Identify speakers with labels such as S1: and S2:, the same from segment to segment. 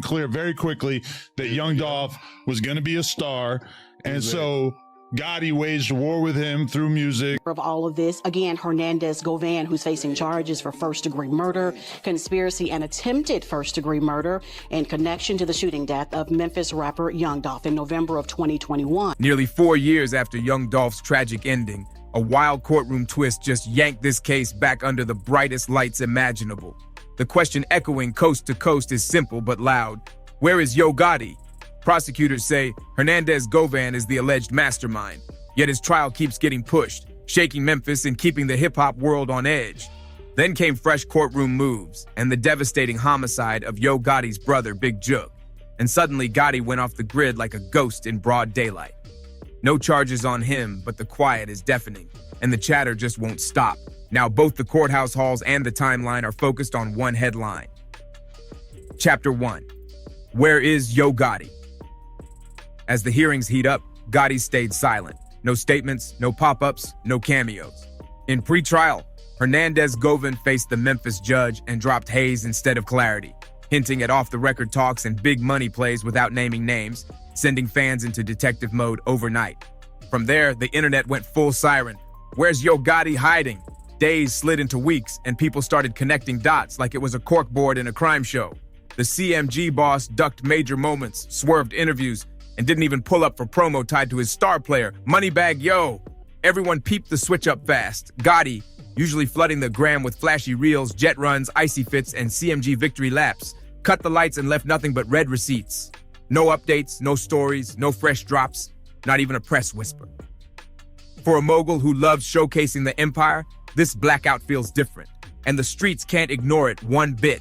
S1: clear very quickly that Young Dolph was going to be a star. And so Gotti waged war with him through music.
S2: Of all of this, again, Hernandez Govan, who's facing charges for first-degree murder, conspiracy, and attempted first-degree murder in connection to the shooting death of Memphis rapper Young Dolph in November of 2021.
S3: Nearly 4 years after Young Dolph's tragic ending, a wild courtroom twist just yanked this case back under the brightest lights imaginable. The question echoing coast to coast is simple but loud. Where is Yo Gotti? Prosecutors say Hernandez Govan is the alleged mastermind, yet his trial keeps getting pushed, shaking Memphis and keeping the hip-hop world on edge. Then came fresh courtroom moves and the devastating homicide of Yo Gotti's brother, Big Jug. And suddenly Gotti went off the grid like a ghost in broad daylight. No charges on him, but the quiet is deafening, and the chatter just won't stop. Now both the courthouse halls and the timeline are focused on one headline. Chapter 1. Where is Yo Gotti? As the hearings heat up, Gotti stayed silent. No statements, no pop-ups, no cameos. In pre-trial, Hernandez Govan faced the Memphis judge and dropped haze instead of clarity, hinting at off-the-record talks and big money plays without naming names, sending fans into detective mode overnight. From there, the internet went full siren. Where's Yo Gotti hiding? Days slid into weeks, and people started connecting dots like it was a corkboard in a crime show. The CMG boss ducked major moments, swerved interviews, and didn't even pull up for promo tied to his star player, Moneybag Yo. Everyone peeped the switch up fast. Gotti, usually flooding the gram with flashy reels, jet runs, icy fits, and CMG victory laps, cut the lights and left nothing but red receipts. No updates, no stories, no fresh drops, not even a press whisper. For a mogul who loves showcasing the empire, this blackout feels different, and the streets can't ignore it one bit.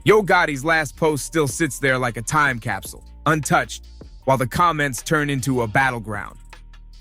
S3: Yo Gotti's last post still sits there like a time capsule, untouched, while the comments turn into a battleground.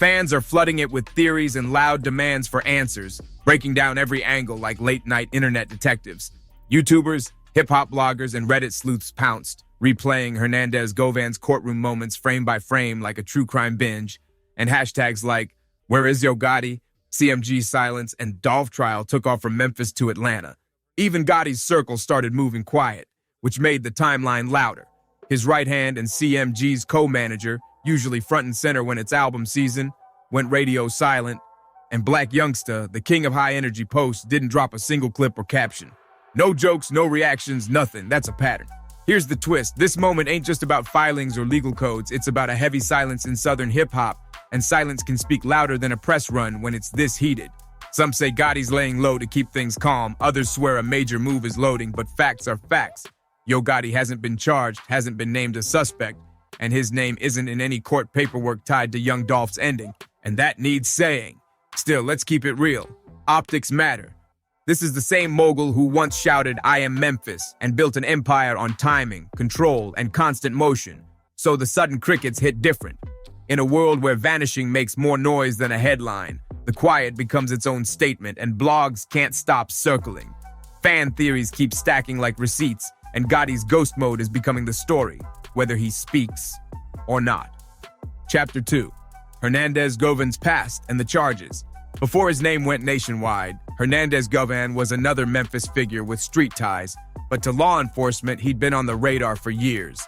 S3: Fans are flooding it with theories and loud demands for answers, breaking down every angle like late-night internet detectives. YouTubers, hip-hop bloggers, and Reddit sleuths pounced, replaying Hernandez Govan's courtroom moments frame by frame like a true crime binge, and hashtags like, "Where is Yo Gotti?" CMG silence, and Dolph trial took off from Memphis to Atlanta. Even Gotti's circle started moving quiet, which made the timeline louder. His right hand and CMG's co-manager, usually front and center when it's album season, went radio silent, and Black Youngsta, the king of high-energy posts, didn't drop a single clip or caption. No jokes, no reactions, nothing. That's a pattern. Here's the twist. This moment ain't just about filings or legal codes. It's about a heavy silence in Southern hip-hop, and silence can speak louder than a press run when it's this heated. Some say Gotti's laying low to keep things calm. Others swear a major move is loading, but facts are facts. Yo Gotti hasn't been charged, hasn't been named a suspect, and his name isn't in any court paperwork tied to Young Dolph's ending, and that needs saying. Still, let's keep it real. Optics matter. This is the same mogul who once shouted, "I am Memphis," and built an empire on timing, control, and constant motion. So the sudden crickets hit different. In a world where vanishing makes more noise than a headline, the quiet becomes its own statement, and blogs can't stop circling. Fan theories keep stacking like receipts, and Gotti's ghost mode is becoming the story, whether he speaks or not. Chapter 2. Hernandez Govan's past and the charges. Before his name went nationwide, Hernandez Govan was another Memphis figure with street ties, but to law enforcement, he'd been on the radar for years.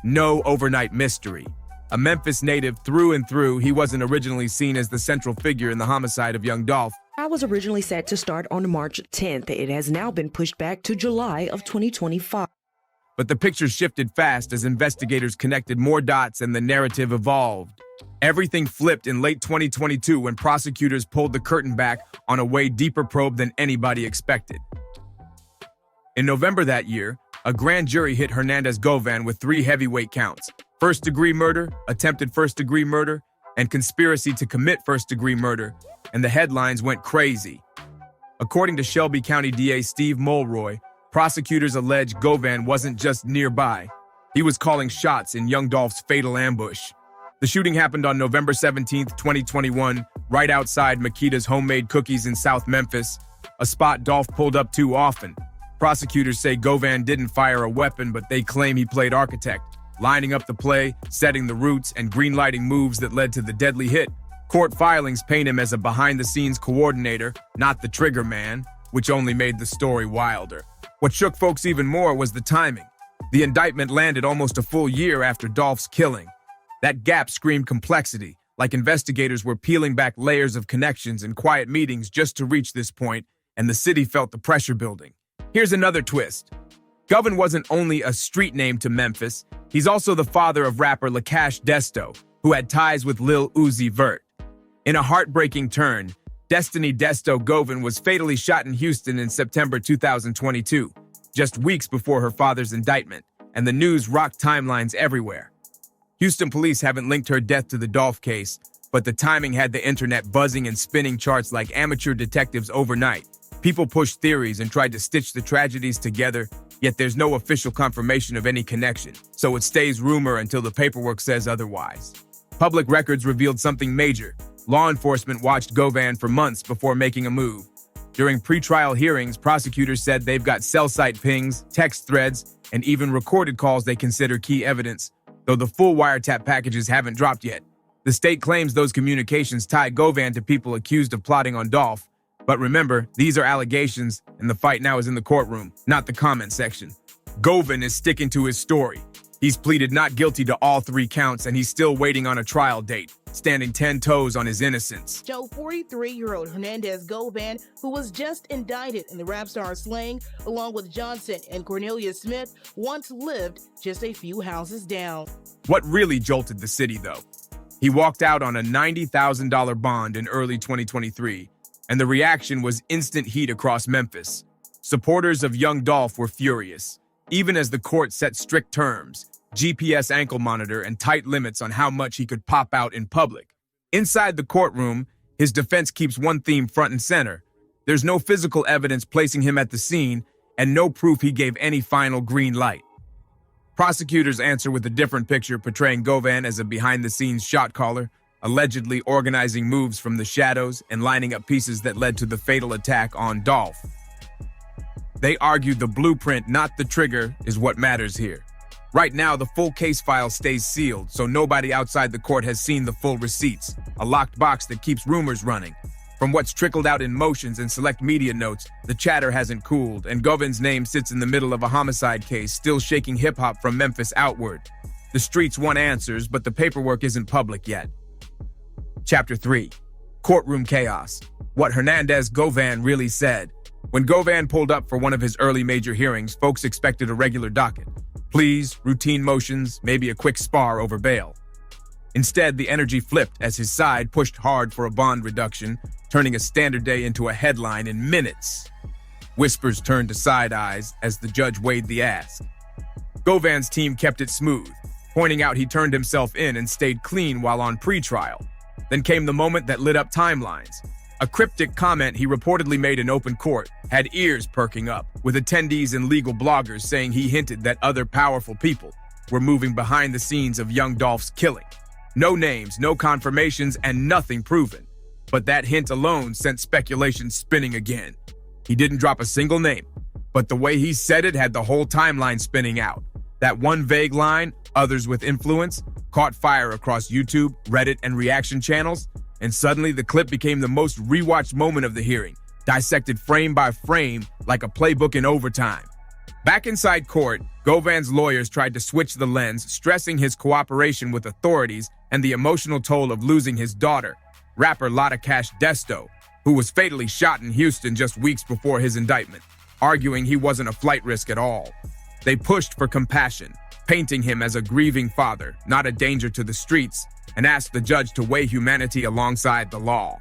S3: No overnight mystery. A Memphis native through and through, he wasn't originally seen as the central figure in the homicide of Young Dolph.
S4: I was originally set to start on March 10th. It has now been pushed back to July of 2025.
S3: But the picture shifted fast as investigators connected more dots and the narrative evolved. Everything flipped in late 2022 when prosecutors pulled the curtain back on a way deeper probe than anybody expected. In November that year, a grand jury hit Hernandez Govan with 3 heavyweight counts: first-degree murder, attempted first-degree murder, and conspiracy to commit first-degree murder, and the headlines went crazy. According to Shelby County DA Steve Mulroy, prosecutors allege Govan wasn't just nearby. He was calling shots in Young Dolph's fatal ambush. The shooting happened on November 17, 2021, right outside Makita's Homemade Cookies in South Memphis, a spot Dolph pulled up too often. Prosecutors say Govan didn't fire a weapon, but they claim he played architect, lining up the play, setting the routes, and greenlighting moves that led to the deadly hit. Court filings paint him as a behind-the-scenes coordinator, not the trigger man, which only made the story wilder. What shook folks even more was the timing. The indictment landed almost a full year after Dolph's killing. That gap screamed complexity, like investigators were peeling back layers of connections in quiet meetings just to reach this point, and the city felt the pressure building. Here's another twist. Govan wasn't only a street name to Memphis, he's also the father of rapper Lakash Desto, who had ties with Lil Uzi Vert. In a heartbreaking turn, Destiny Desto Govan was fatally shot in Houston in September 2022, just weeks before her father's indictment, and the news rocked timelines everywhere. Houston police haven't linked her death to the Dolph case, but the timing had the internet buzzing and spinning charts like amateur detectives overnight. People pushed theories and tried to stitch the tragedies together, yet there's no official confirmation of any connection, so it stays rumor until the paperwork says otherwise. Public records revealed something major. Law enforcement watched Govan for months before making a move. During pretrial hearings, prosecutors said they've got cell site pings, text threads, and even recorded calls they consider key evidence, though the full wiretap packages haven't dropped yet. The state claims those communications tie Govan to people accused of plotting on Dolph. But remember, these are allegations, and the fight now is in the courtroom, not the comment section. Govan is sticking to his story. He's pleaded not guilty to all 3 counts, and he's still waiting on a trial date, standing 10 toes on his innocence.
S5: 43-year-old Hernandez Govan, who was just indicted in the rap star slaying, along with Johnson and Cornelius Smith, once lived just a few houses down.
S3: What really jolted the city, though? He walked out on a $90,000 bond in early 2023, and the reaction was instant heat across Memphis. Supporters of Young Dolph were furious, even as the court set strict terms, GPS ankle monitor, and tight limits on how much he could pop out in public. Inside the courtroom, his defense keeps one theme front and center. There's no physical evidence placing him at the scene, and no proof he gave any final green light. Prosecutors answer with a different picture, portraying Govan as a behind-the-scenes shot caller, allegedly organizing moves from the shadows and lining up pieces that led to the fatal attack on Dolph. They argued the blueprint, not the trigger, is what matters here. Right now, the full case file stays sealed, so nobody outside the court has seen the full receipts, a locked box that keeps rumors running. From what's trickled out in motions and select media notes, the chatter hasn't cooled, and Govan's name sits in the middle of a homicide case, still shaking hip-hop from Memphis outward. The streets want answers, but the paperwork isn't public yet. Chapter 3. Courtroom Chaos. What Hernandez Govan really said. When Govan pulled up for one of his early major hearings, folks expected a regular docket. Pleas, routine motions, maybe a quick spar over bail. Instead, the energy flipped as his side pushed hard for a bond reduction, turning a standard day into a headline in minutes. Whispers turned to side eyes as the judge weighed the ask. Govan's team kept it smooth, pointing out he turned himself in and stayed clean while on pretrial. Then came the moment that lit up timelines. A cryptic comment he reportedly made in open court had ears perking up, with attendees and legal bloggers saying he hinted that other powerful people were moving behind the scenes of Young Dolph's killing. No names, no confirmations, and nothing proven. But that hint alone sent speculation spinning again. He didn't drop a single name, but the way he said it had the whole timeline spinning out. That one vague line, others with influence, caught fire across YouTube, Reddit, and reaction channels, and suddenly the clip became the most rewatched moment of the hearing, dissected frame by frame like a playbook in overtime. Back inside court, Govan's lawyers tried to switch the lens, stressing his cooperation with authorities and the emotional toll of losing his daughter, rapper Lakash Desto, who was fatally shot in Houston just weeks before his indictment, arguing he wasn't a flight risk at all. They pushed for compassion, painting him as a grieving father, not a danger to the streets, and asked the judge to weigh humanity alongside the law.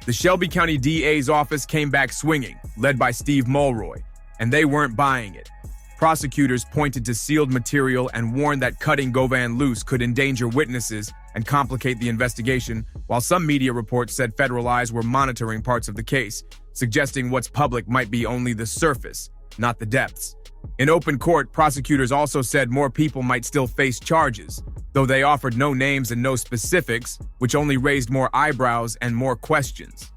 S3: The Shelby County DA's office came back swinging, led by Steve Mulroy, and they weren't buying it. Prosecutors pointed to sealed material and warned that cutting Govan loose could endanger witnesses and complicate the investigation, while some media reports said federal eyes were monitoring parts of the case, suggesting what's public might be only the surface, not the depths. In open court, prosecutors also said more people might still face charges, though they offered no names and no specifics, which only raised more eyebrows and more questions.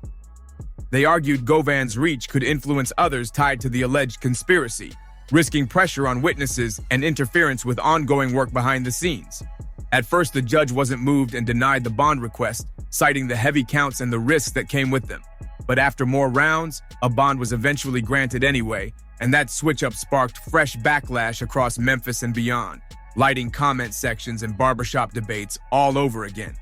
S3: They argued Govan's reach could influence others tied to the alleged conspiracy, risking pressure on witnesses and interference with ongoing work behind the scenes. At first, the judge wasn't moved and denied the bond request, citing the heavy counts and the risks that came with them. But after more rounds, a bond was eventually granted anyway, And that switch-up sparked fresh backlash across Memphis and beyond, lighting comment sections and barbershop debates all over again.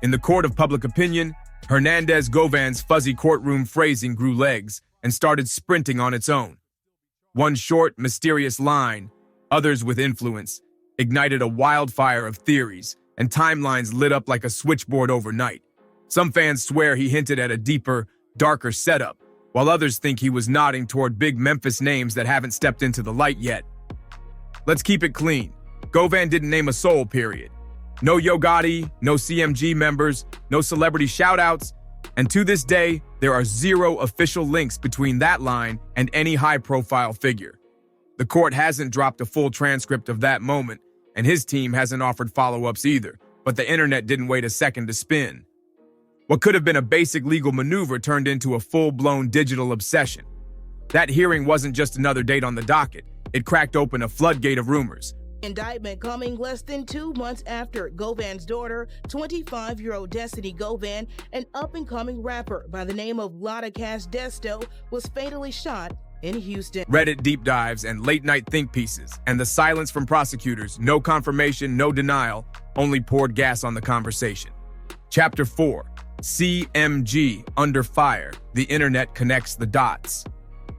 S3: In the court of public opinion, Hernandez Govan's fuzzy courtroom phrasing grew legs and started sprinting on its own. One short, mysterious line, others with influence, ignited a wildfire of theories, and timelines lit up like a switchboard overnight. Some fans swear he hinted at a deeper, darker setup, while others think he was nodding toward big Memphis names that haven't stepped into the light yet. Let's keep it clean. Govan didn't name a soul, period. No Yo Gotti, no CMG members, no celebrity shoutouts, and to this day, there are zero official links between that line and any high-profile figure. The court hasn't dropped a full transcript of that moment, and his team hasn't offered follow-ups either, but the internet didn't wait a second to spin. What could have been a basic legal maneuver turned into a full-blown digital obsession. That hearing wasn't just another date on the docket. It cracked open a floodgate of rumors.
S5: Indictment coming less than 2 months after Govan's daughter, 25-year-old Destiny Govan, an up-and-coming rapper by the name of Lotta Cash Desto, was fatally shot in Houston.
S3: Reddit deep dives and late-night think pieces, and the silence from prosecutors, no confirmation, no denial, only poured gas on the conversation. Chapter 4. CMG Under Fire. The Internet Connects the Dots.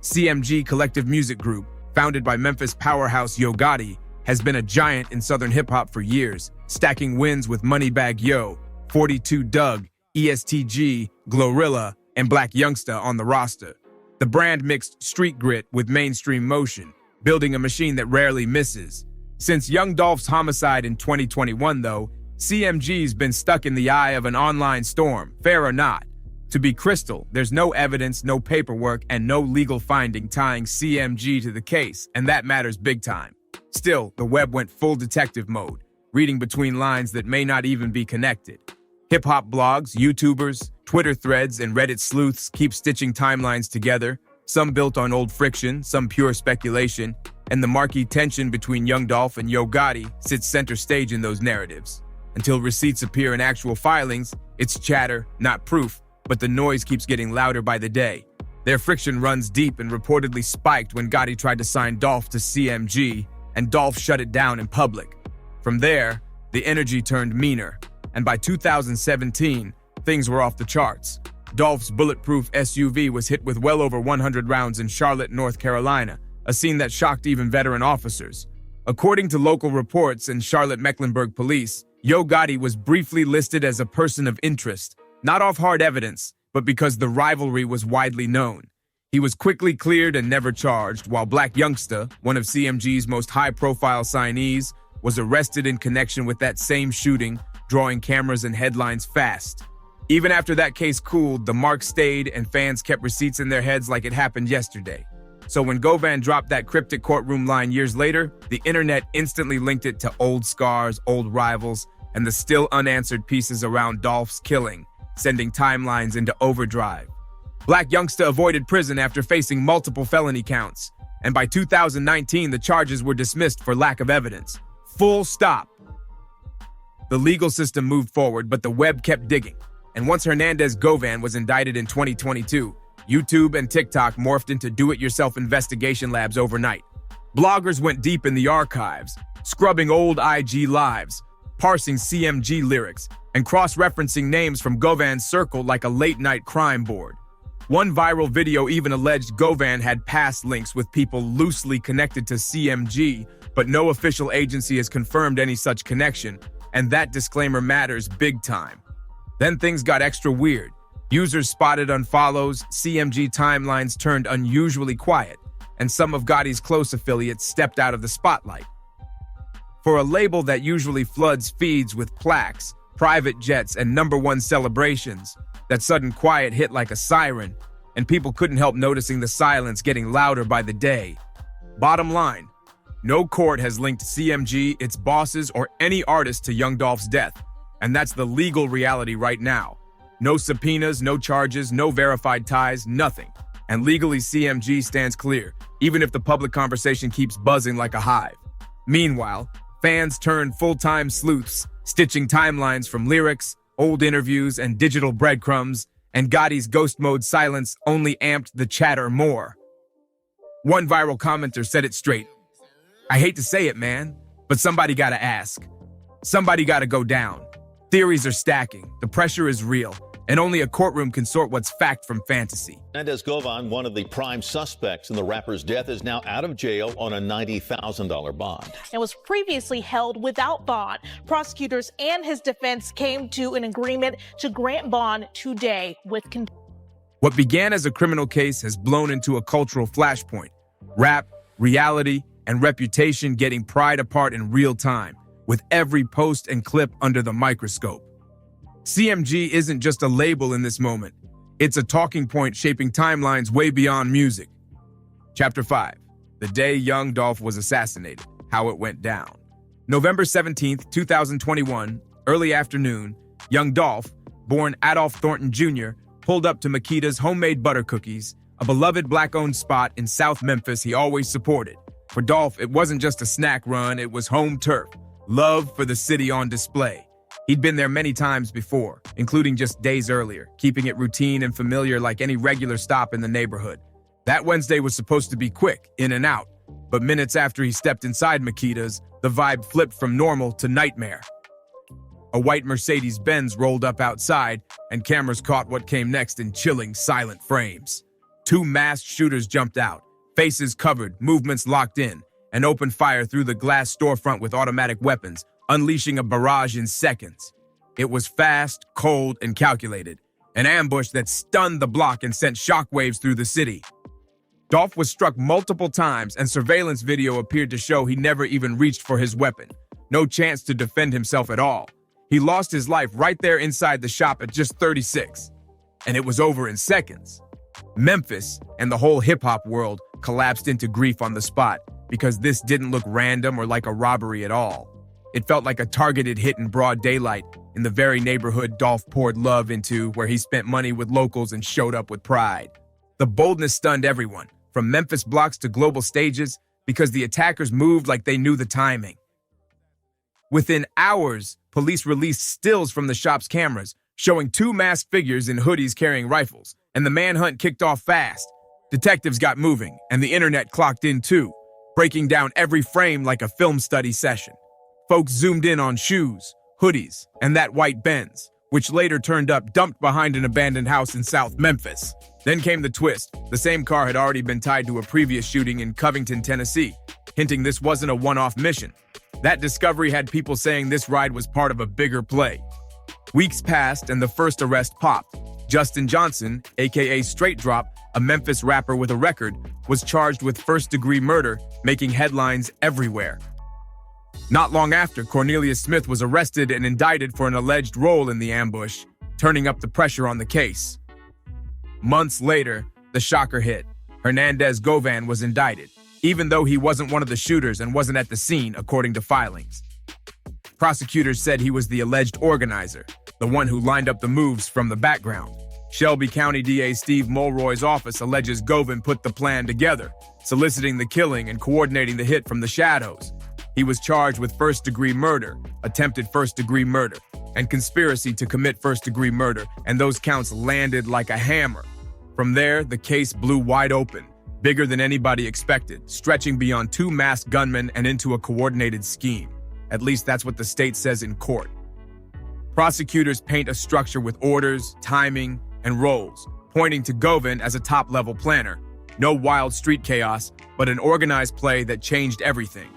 S3: CMG Collective Music Group, founded by Memphis powerhouse Yo Gotti, has been a giant in Southern hip-hop for years, stacking wins with Moneybagg Yo, 42 Doug, ESTG, Glorilla, and Black Youngsta on the roster. The brand mixed street grit with mainstream motion, building a machine that rarely misses. Since Young Dolph's homicide in 2021, though, CMG's been stuck in the eye of an online storm, fair or not. To be crystal, there's no evidence, no paperwork, and no legal finding tying CMG to the case, and that matters big time. Still, the web went full detective mode, reading between lines that may not even be connected. Hip-hop blogs, YouTubers, Twitter threads, and Reddit sleuths keep stitching timelines together, some built on old friction, some pure speculation, and the marquee tension between Young Dolph and Yo Gotti sits center stage in those narratives. Until receipts appear in actual filings, it's chatter, not proof, but the noise keeps getting louder by the day. Their friction runs deep and reportedly spiked when Gotti tried to sign Dolph to CMG, and Dolph shut it down in public. From there, the energy turned meaner, and by 2017, things were off the charts. Dolph's bulletproof SUV was hit with well over 100 rounds in Charlotte, North Carolina, a scene that shocked even veteran officers. According to local reports and Charlotte-Mecklenburg police, Yo Gotti was briefly listed as a person of interest, not off hard evidence, but because the rivalry was widely known. He was quickly cleared and never charged, while Black Youngsta, one of CMG's most high-profile signees, was arrested in connection with that same shooting, drawing cameras and headlines fast. Even after that case cooled, the mark stayed and fans kept receipts in their heads like it happened yesterday. So when Govan dropped that cryptic courtroom line years later, the internet instantly linked it to old scars, old rivals, and the still unanswered pieces around Dolph's killing, sending timelines into overdrive. Black Youngsta avoided prison after facing multiple felony counts, and by 2019 the charges were dismissed for lack of evidence. Full stop. The legal system moved forward, but the web kept digging, and once Hernandez Govan was indicted in 2022, YouTube and TikTok morphed into do-it-yourself investigation labs overnight. Bloggers went deep in the archives, scrubbing old IG lives, parsing CMG lyrics, and cross-referencing names from Govan's circle like a late-night crime board. One viral video even alleged Govan had past links with people loosely connected to CMG, but no official agency has confirmed any such connection, and that disclaimer matters big time. Then things got extra weird. Users spotted unfollows, CMG timelines turned unusually quiet, and some of Gotti's close affiliates stepped out of the spotlight. For a label that usually floods feeds with plaques, private jets, and #1 celebrations, that sudden quiet hit like a siren, and people couldn't help noticing the silence getting louder by the day. Bottom line, no court has linked CMG, its bosses, or any artist to Young Dolph's death, and that's the legal reality right now. No subpoenas, no charges, no verified ties, nothing. And legally, CMG stands clear, even if the public conversation keeps buzzing like a hive. Meanwhile, fans turn full-time sleuths, stitching timelines from lyrics, old interviews, and digital breadcrumbs, and Gotti's ghost mode silence only amped the chatter more. One viral commenter said it straight. I hate to say it, man, but somebody gotta ask. Somebody gotta go down. Theories are stacking, the pressure is real, and only a courtroom can sort what's fact from fantasy.
S6: Hernandez Govan, one of the prime suspects in the rapper's death, is now out of jail on a $90,000 bond.
S7: It was previously held without bond. Prosecutors and his defense came to an agreement to grant bond today with
S3: What began as a criminal case has blown into a cultural flashpoint. Rap, reality, and reputation getting pried apart in real time, with every post and clip under the microscope. CMG isn't just a label in this moment. It's a talking point shaping timelines way beyond music. Chapter 5. The day Young Dolph was assassinated. How it went down. November 17th, 2021, early afternoon, Young Dolph, born Adolph Thornton Jr., pulled up to Makita's homemade butter cookies, a beloved black-owned spot in South Memphis he always supported. For Dolph, it wasn't just a snack run, it was home turf. Love for the city on display. He'd been there many times before, including just days earlier, keeping it routine and familiar like any regular stop in the neighborhood. That Wednesday was supposed to be quick, in and out, but minutes after he stepped inside Makita's, the vibe flipped from normal to nightmare. A white Mercedes-Benz rolled up outside, and cameras caught what came next in chilling, silent frames. Two masked shooters jumped out, faces covered, movements locked in, and opened fire through the glass storefront with automatic weapons, unleashing a barrage in seconds. It was fast, cold, and calculated. An ambush that stunned the block and sent shockwaves through the city. Dolph was struck multiple times, and surveillance video appeared to show he never even reached for his weapon. No chance to defend himself at all. He lost his life right there inside the shop at just 36. And it was over in seconds. Memphis and the whole hip-hop world collapsed into grief on the spot because this didn't look random or like a robbery at all. It felt like a targeted hit in broad daylight in the very neighborhood Dolph poured love into, where he spent money with locals and showed up with pride. The boldness stunned everyone, from Memphis blocks to global stages, because the attackers moved like they knew the timing. Within hours, police released stills from the shop's cameras, showing two masked figures in hoodies carrying rifles, and the manhunt kicked off fast. Detectives got moving, and the internet clocked in too, breaking down every frame like a film study session. Folks zoomed in on shoes, hoodies, and that white Benz, which later turned up dumped behind an abandoned house in South Memphis. Then came the twist. The same car had already been tied to a previous shooting in Covington, Tennessee, hinting this wasn't a one-off mission. That discovery had people saying this ride was part of a bigger play. Weeks passed and the first arrest popped. Justin Johnson, aka Straight Drop, a Memphis rapper with a record, was charged with first-degree murder, making headlines everywhere. Not long after, Cornelius Smith was arrested and indicted for an alleged role in the ambush, turning up the pressure on the case. Months later, the shocker hit. Hernandez Govan was indicted, even though he wasn't one of the shooters and wasn't at the scene, according to filings. Prosecutors said he was the alleged organizer, the one who lined up the moves from the background. Shelby County DA Steve Mulroy's office alleges Govan put the plan together, soliciting the killing and coordinating the hit from the shadows. He was charged with first-degree murder, attempted first-degree murder, and conspiracy to commit first-degree murder, and those counts landed like a hammer. From there, the case blew wide open, bigger than anybody expected, stretching beyond two masked gunmen and into a coordinated scheme. At least that's what the state says in court. Prosecutors paint a structure with orders, timing, and roles, pointing to Govan as a top-level planner. No wild street chaos, but an organized play that changed everything.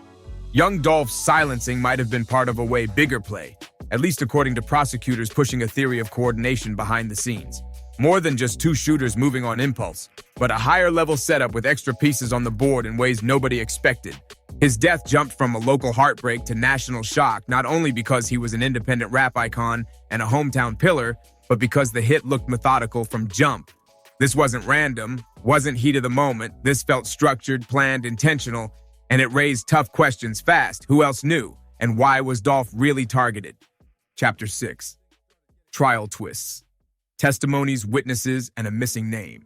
S3: Young Dolph's silencing might have been part of a way bigger play, at least according to prosecutors pushing a theory of coordination behind the scenes. More than just two shooters moving on impulse, but a higher-level setup with extra pieces on the board in ways nobody expected. His death jumped from a local heartbreak to national shock, not only because he was an independent rap icon and a hometown pillar, but because the hit looked methodical from jump. This wasn't random, wasn't heat of the moment. This felt structured, planned, intentional, and it raised tough questions fast. Who else knew? And why was Dolph really targeted? Chapter 6. Trial twists. Testimonies, witnesses, and a missing name.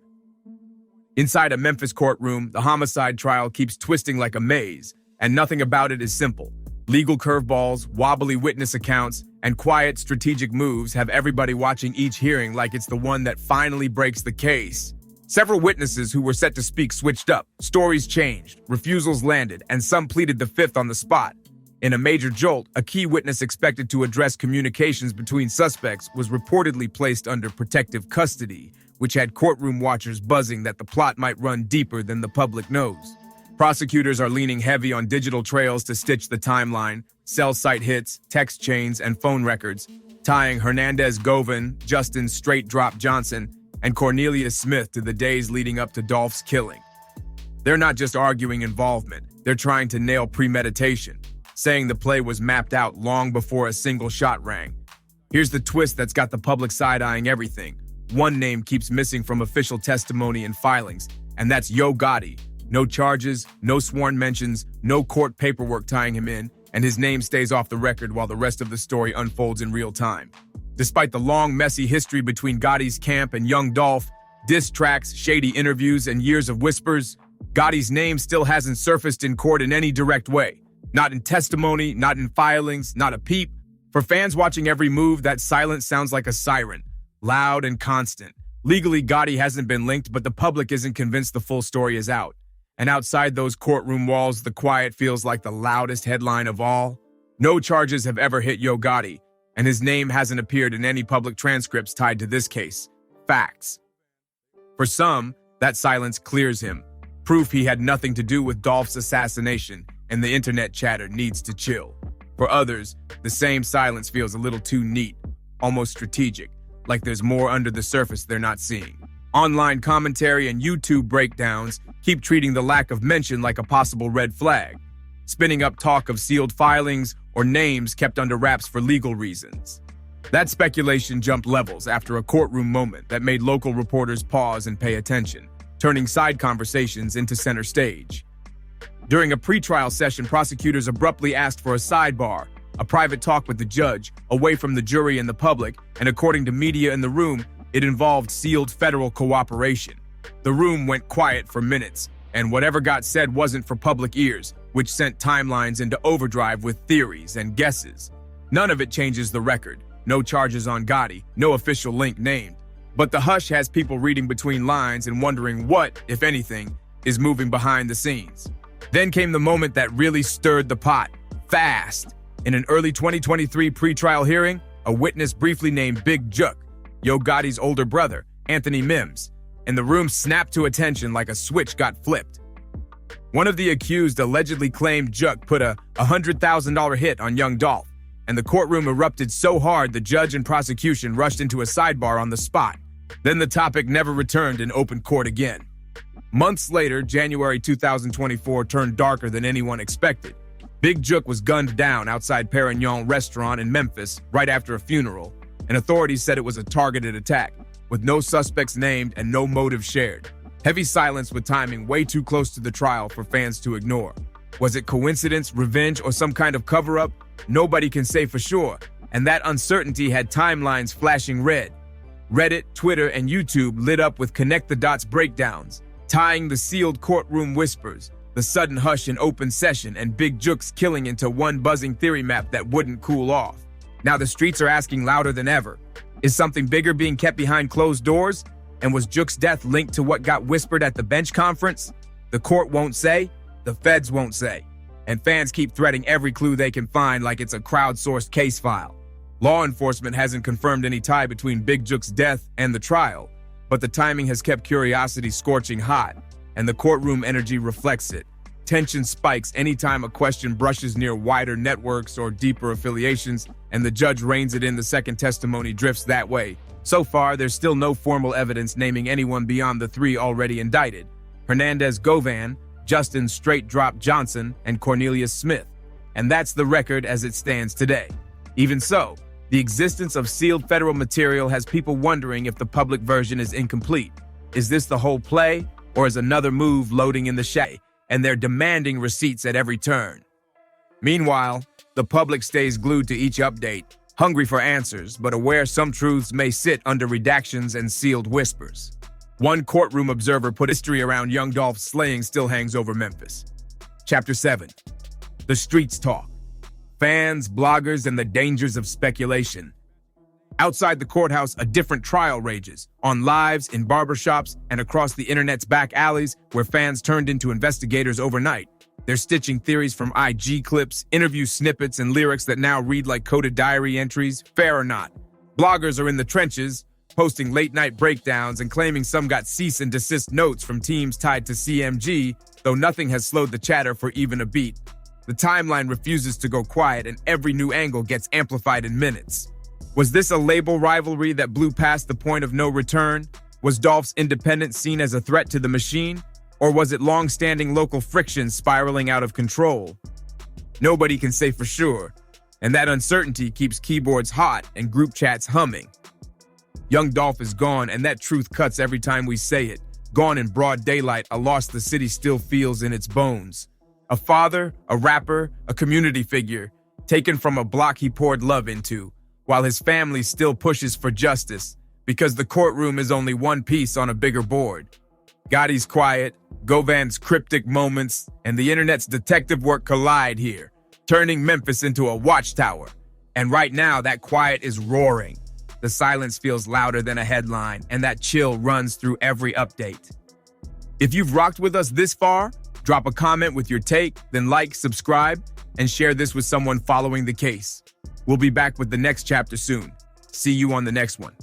S3: Inside a Memphis courtroom, the homicide trial keeps twisting like a maze, and nothing about it is simple. Legal curveballs, wobbly witness accounts, and quiet, strategic moves have everybody watching each hearing like it's the one that finally breaks the case. Several witnesses who were set to speak switched up. Stories changed, refusals landed, and some pleaded the fifth on the spot. In a major jolt, a key witness expected to address communications between suspects was reportedly placed under protective custody, which had courtroom watchers buzzing that the plot might run deeper than the public knows. Prosecutors are leaning heavy on digital trails to stitch the timeline, cell site hits, text chains, and phone records, tying Hernandez Govan, Justin Straight Drop Johnson, and Cornelius Smith to the days leading up to Dolph's killing. They're not just arguing involvement, they're trying to nail premeditation, saying the play was mapped out long before a single shot rang. Here's the twist that's got the public side-eyeing everything. One name keeps missing from official testimony and filings, and that's Yo Gotti. No charges, no sworn mentions, no court paperwork tying him in, and his name stays off the record while the rest of the story unfolds in real time. Despite the long, messy history between Gotti's camp and Young Dolph, diss tracks, shady interviews, and years of whispers, Gotti's name still hasn't surfaced in court in any direct way. Not in testimony, not in filings, not a peep. For fans watching every move, that silence sounds like a siren, loud and constant. Legally, Gotti hasn't been linked, but the public isn't convinced the full story is out. And outside those courtroom walls, the quiet feels like the loudest headline of all. No charges have ever hit Yo Gotti, and his name hasn't appeared in any public transcripts tied to this case. Facts. For some, that silence clears him. Proof he had nothing to do with Dolph's assassination, and the internet chatter needs to chill. For others, the same silence feels a little too neat, almost strategic, like there's more under the surface they're not seeing. Online commentary and YouTube breakdowns keep treating the lack of mention like a possible red flag, spinning up talk of sealed filings or names kept under wraps for legal reasons. That speculation jumped levels after a courtroom moment that made local reporters pause and pay attention, turning side conversations into center stage. During a pretrial session, prosecutors abruptly asked for a sidebar, a private talk with the judge, away from the jury and the public, and according to media in the room, it involved sealed federal cooperation. The room went quiet for minutes, and whatever got said wasn't for public ears, which sent timelines into overdrive with theories and guesses. None of it changes the record. No charges on Gotti, no official link named. But the hush has people reading between lines and wondering what, if anything, is moving behind the scenes. Then came the moment that really stirred the pot. Fast. In an early 2023 pretrial hearing, a witness briefly named Big Juk, Yo Gotti's older brother, Anthony Mims, and the room snapped to attention like a switch got flipped. One of the accused allegedly claimed Juk put a $100,000 hit on Young Dolph, and the courtroom erupted so hard the judge and prosecution rushed into a sidebar on the spot. Then the topic never returned in open court again. Months later, January 2024 turned darker than anyone expected. Big Juk was gunned down outside Perignon restaurant in Memphis right after a funeral, and authorities said it was a targeted attack, with no suspects named and no motive shared. Heavy silence with timing way too close to the trial for fans to ignore. Was it coincidence, revenge, or some kind of cover-up? Nobody can say for sure, and that uncertainty had timelines flashing red. Reddit, Twitter, and YouTube lit up with connect-the-dots breakdowns, tying the sealed courtroom whispers, the sudden hush in open session, and Big Juk's killing into one buzzing theory map that wouldn't cool off. Now the streets are asking louder than ever. Is something bigger being kept behind closed doors? And was Juk's death linked to what got whispered at the bench conference? The court won't say, the feds won't say, and fans keep threading every clue they can find like it's a crowdsourced case file. Law enforcement hasn't confirmed any tie between Big Juk's death and the trial, but the timing has kept curiosity scorching hot, and the courtroom energy reflects it. Tension spikes anytime a question brushes near wider networks or deeper affiliations, and the judge reins it in the second testimony drifts that way. So far, there's still no formal evidence naming anyone beyond the three already indicted: Hernandez Govan, Justin Straight Drop Johnson, and Cornelius Smith. And that's the record as it stands today. Even so, the existence of sealed federal material has people wondering if the public version is incomplete. Is this the whole play, or is another move loading in the shadows? And they're demanding receipts at every turn. Meanwhile, the public stays glued to each update, hungry for answers, but aware some truths may sit under redactions and sealed whispers. One courtroom observer put history around Young Dolph's slaying still hangs over Memphis. Chapter 7. The Streets Talk. Fans, bloggers, and the dangers of speculation. Outside the courthouse, a different trial rages, on lives, in barbershops, and across the internet's back alleys where fans turned into investigators overnight. They're stitching theories from IG clips, interview snippets, and lyrics that now read like coded diary entries, fair or not. Bloggers are in the trenches, posting late-night breakdowns and claiming some got cease and desist notes from teams tied to CMG, though nothing has slowed the chatter for even a beat. The timeline refuses to go quiet, and every new angle gets amplified in minutes. Was this a label rivalry that blew past the point of no return? Was Dolph's independence seen as a threat to the machine? Or was it long-standing local friction spiraling out of control? Nobody can say for sure, and that uncertainty keeps keyboards hot and group chats humming. Young Dolph is gone, and that truth cuts every time we say it. Gone in broad daylight, a loss the city still feels in its bones. A father, a rapper, a community figure, taken from a block he poured love into, while his family still pushes for justice, because the courtroom is only one piece on a bigger board. Gotti's quiet, Govan's cryptic moments, and the internet's detective work collide here, turning Memphis into a watchtower. And right now, that quiet is roaring. The silence feels louder than a headline, and that chill runs through every update. If you've rocked with us this far, drop a comment with your take, then like, subscribe, and share this with someone following the case. We'll be back with the next chapter soon. See you on the next one.